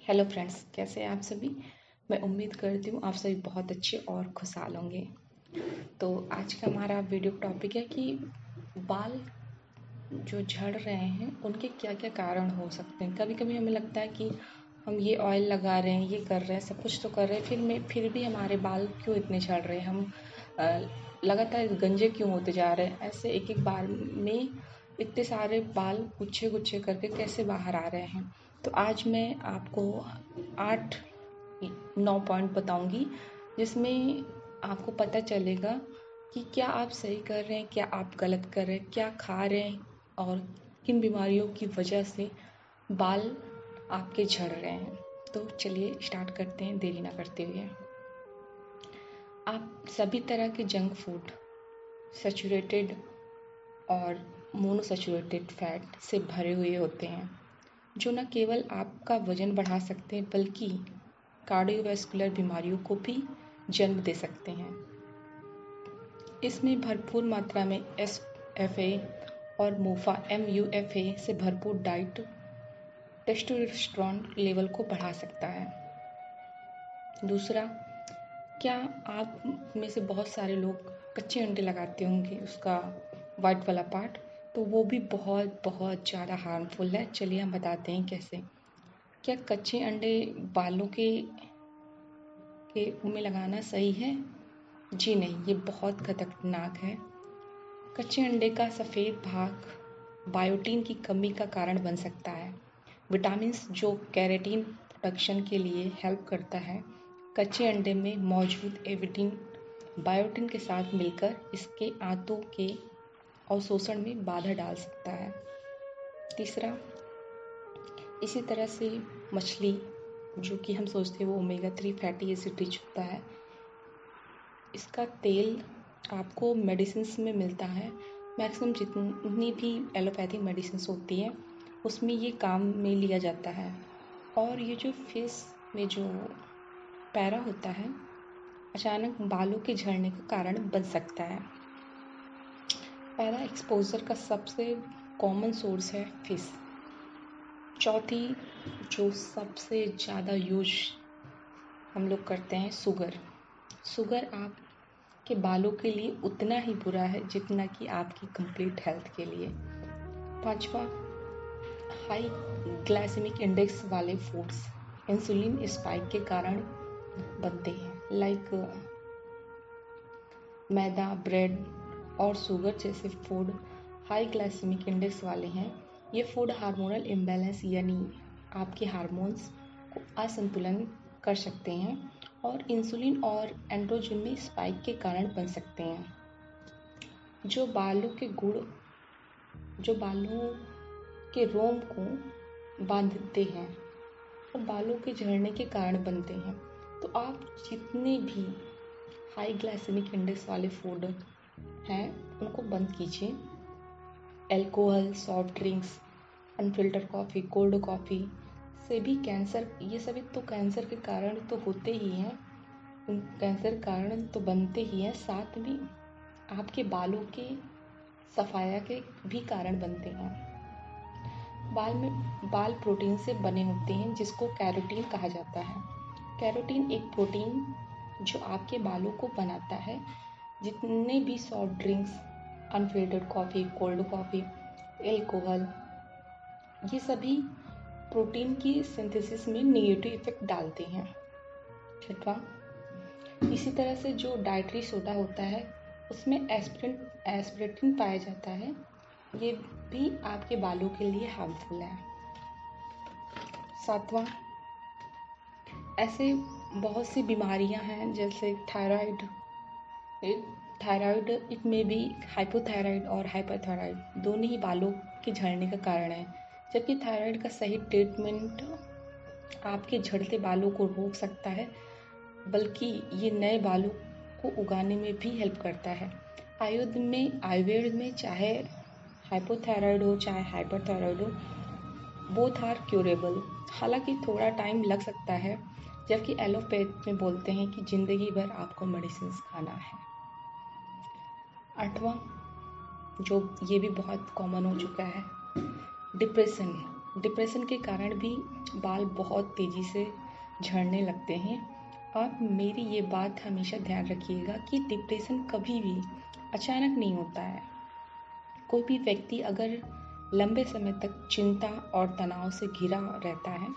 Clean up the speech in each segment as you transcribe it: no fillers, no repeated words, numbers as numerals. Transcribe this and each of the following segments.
Hello friends, कैसे हैं आप सभी। मैं उम्मीद करती हूँ आप सभी बहुत अच्छे और खुशहाल होंगे। तो आज का हमारा वीडियो टॉपिक है कि बाल जो झड़ रहे हैं उनके क्या क्या कारण हो सकते हैं। कभी कभी हमें लगता है कि हम ये ऑयल लगा रहे हैं, ये कर रहे हैं, सब कुछ तो कर रहे हैं, फिर भी हमारे बाल क्यों इतने झड़ रहे हैं, हम लगातार गंजे क्यों होते जा रहे हैं। ऐसे एक एक बार में इतने सारे बाल गुच्छे गुच्छे करके कैसे बाहर आ रहे हैं। तो आज मैं आपको 8-9 पॉइंट बताऊंगी जिसमें आपको पता चलेगा कि क्या आप सही कर रहे हैं, क्या आप गलत कर रहे हैं, क्या खा रहे हैं और किन बीमारियों की वजह से बाल आपके झड़ रहे हैं। तो चलिए स्टार्ट करते हैं देरी ना करते हुए। आप सभी तरह के जंक फूड, सैचुरेटेड और मोनोसैचुरेटेड फैट से भरे हुए होते हैं जो न केवल आपका वजन बढ़ा सकते हैं बल्कि कार्डियोवैस्कुलर बीमारियों को भी जन्म दे सकते हैं। इसमें भरपूर मात्रा में SFA और MUFA से भरपूर डाइट टेस्टोस्टेरोन लेवल को बढ़ा सकता है। दूसरा, क्या आप में से बहुत सारे लोग कच्चे अंडे लगाते होंगे, उसका वाइट वाला पार्ट, तो वो भी बहुत बहुत ज़्यादा हार्मफुल है। चलिए हम बताते हैं कैसे। क्या कच्चे अंडे बालों के मुँह में लगाना सही है? जी नहीं, ये बहुत खतरनाक है। कच्चे अंडे का सफ़ेद भाग बायोटीन की कमी का कारण बन सकता है। विटामिन्स जो केराटिन प्रोडक्शन के लिए हेल्प करता है, कच्चे अंडे में मौजूद एविटिन बायोटिन के साथ मिलकर इसके आंतों के अवशोषण में बाधा डाल सकता है। तीसरा, इसी तरह से मछली, जो कि हम सोचते हैं वो ओमेगा 3 फैटी एसिड रिच होता है, इसका तेल आपको मेडिसिन्स में मिलता है। मैक्सिमम जितनी भी एलोपैथिक मेडिसिन्स होती हैं उसमें ये काम में लिया जाता है। और ये जो फेस में जो पैरा होता है, अचानक बालों के झड़ने का कारण बन सकता है। पैरा एक्सपोजर का सबसे कॉमन सोर्स है फिश। चौथी, जो सबसे ज़्यादा यूज हम लोग करते हैं, शुगर आपके बालों के लिए उतना ही बुरा है जितना कि आपकी कंप्लीट हेल्थ के लिए। पांचवा, हाई ग्लाइसेमिक इंडेक्स वाले फूड्स इंसुलिन स्पाइक के कारण बनते हैं, लाइक मैदा, ब्रेड और शुगर जैसे फूड हाई ग्लाइसेमिक इंडेक्स वाले हैं। ये फूड हार्मोनल इम्बैलेंस यानी आपके हार्मोन्स को असंतुलन कर सकते हैं और इंसुलिन और एंड्रोजन में स्पाइक के कारण बन सकते हैं, जो बालों के रोम को बांधते हैं और बालों के झड़ने के कारण बनते हैं। तो आप जितने भी हाई ग्लाइसेमिक इंडेक्स वाले फूड हैं उनको बंद कीजिए। Alcohol, soft drinks, unfilter coffee, cold coffee से भी कैंसर, ये सभी तो कैंसर के कारण तो होते ही हैं, कैंसर कारण तो बनते ही हैं, साथ में आपके बालों के सफाया के भी कारण बनते हैं। बाल प्रोटीन से बने होते हैं जिसको कैरोटीन कहा जाता है। कैरोटीन एक प्रोटीन जो आपके बालों को बनाता है। जितने भी soft drinks, unfiltered coffee, cold coffee, alcohol, ये सभी प्रोटीन की सिंथेसिस में नेगेटिव इफेक्ट डालते हैं। छठवां, इसी तरह से जो डाइटरी सोडा होता है उसमें एस्पिरेटिन पाया जाता है, ये भी आपके बालों के लिए हार्मफुल है। सातवां, ऐसे बहुत सी बीमारियां हैं जैसे थायराइड इट में भी हाइपोथायराइड और हाइपरथायराइड दोनों ही बालों के झड़ने का कारण है। जबकि थायराइड का सही ट्रीटमेंट आपके झड़ते बालों को रोक सकता है, बल्कि ये नए बालों को उगाने में भी हेल्प करता है। आयुर्वेद में चाहे हाइपोथायराइड हो चाहे हाइपरथायराइड हो, बोथ आर क्यूरेबल। हालांकि थोड़ा टाइम लग सकता है, जबकि एलोपैथ में बोलते हैं कि ज़िंदगी भर आपको मेडिसिन खाना है। आठवां, जो ये भी बहुत कॉमन हो चुका है, डिप्रेशन। डिप्रेशन के कारण भी बाल बहुत तेज़ी से झड़ने लगते हैं। आप मेरी ये बात हमेशा ध्यान रखिएगा कि डिप्रेशन कभी भी अचानक नहीं होता है। कोई भी व्यक्ति अगर लंबे समय तक चिंता और तनाव से घिरा रहता है,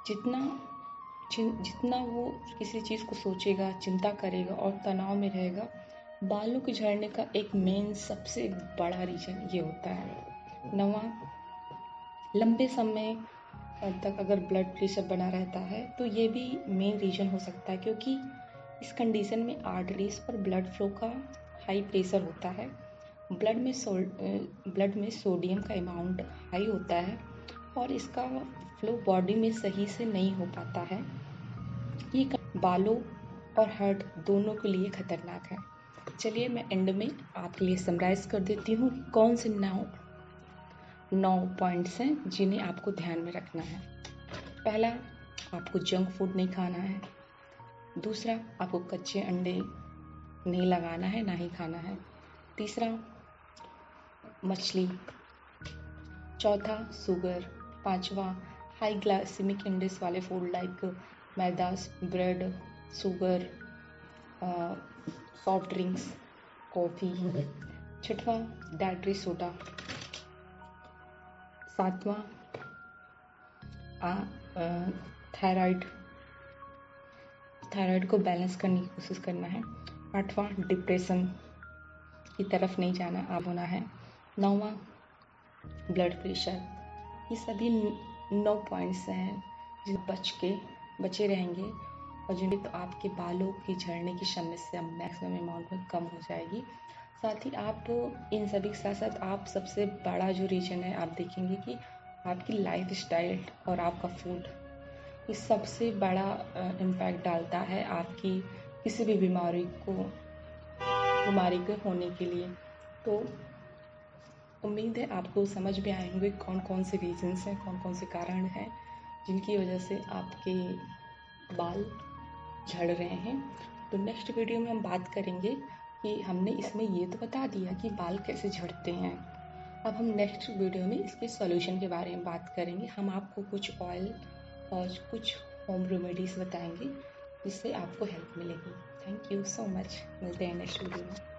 जितना वो किसी चीज़ को सोचेगा, चिंता करेगा और तनाव में रहेगा, बालों के झड़ने का एक मेन सबसे बड़ा रीज़न ये होता है। 9वां, लंबे समय तक अगर ब्लड प्रेशर बना रहता है तो ये भी मेन रीज़न हो सकता है, क्योंकि इस कंडीशन में आर्टरीज पर ब्लड फ्लो का हाई प्रेशर होता है। ब्लड में सोडियम का अमाउंट हाई होता है और इसका फ्लो बॉडी में सही से नहीं हो पाता है। ये बालों और हार्ट दोनों के लिए खतरनाक है। चलिए मैं एंड में आपके लिए समराइज़ कर देती हूँ कौन से 9 पॉइंट्स हैं जिन्हें आपको ध्यान में रखना है। पहला, आपको जंक फूड नहीं खाना है। दूसरा, आपको कच्चे अंडे नहीं लगाना है, ना ही खाना है। तीसरा, मछली। चौथा, शुगर। पांचवा, हाई ग्लाइसेमिक इंडेक्स वाले food like maida, bread, sugar, soft drinks, coffee. छठवां, डाइटरी सोडा। सातवां, थायराइड को बैलेंस करने की कोशिश करना है। आठवां, डिप्रेशन की तरफ नहीं जाना आप होना है। 9वां, ब्लड प्रेशर। ये सभी 9 पॉइंट्स हैं जिन बचे रहेंगे और जिन्हें तो आपके बालों की झड़ने की समस्या मैक्सिमम अमाउंट में कम हो जाएगी। साथ ही आप इन सभी के साथ साथ आप सबसे बड़ा जो रीज़न है आप देखेंगे कि आपकी लाइफ स्टाइल और आपका फूड, ये सबसे बड़ा इम्पैक्ट डालता है आपकी किसी भी बीमारी के होने के लिए। तो उम्मीद है आपको समझ में आए होंगे कौन कौन से रीजंस हैं, कौन कौन से कारण हैं जिनकी वजह से आपके बाल झड़ रहे हैं। तो नेक्स्ट वीडियो में हम बात करेंगे कि हमने इसमें ये तो बता दिया कि बाल कैसे झड़ते हैं। अब हम नेक्स्ट वीडियो में इसके सॉल्यूशन के बारे में बात करेंगे। हम आपको कुछ ऑयल और कुछ होम रेमेडीज़ बताएंगे जिससे आपको हेल्प मिलेगी। Thank you so much. मिलते हैं नेक्स्ट वीडियो में।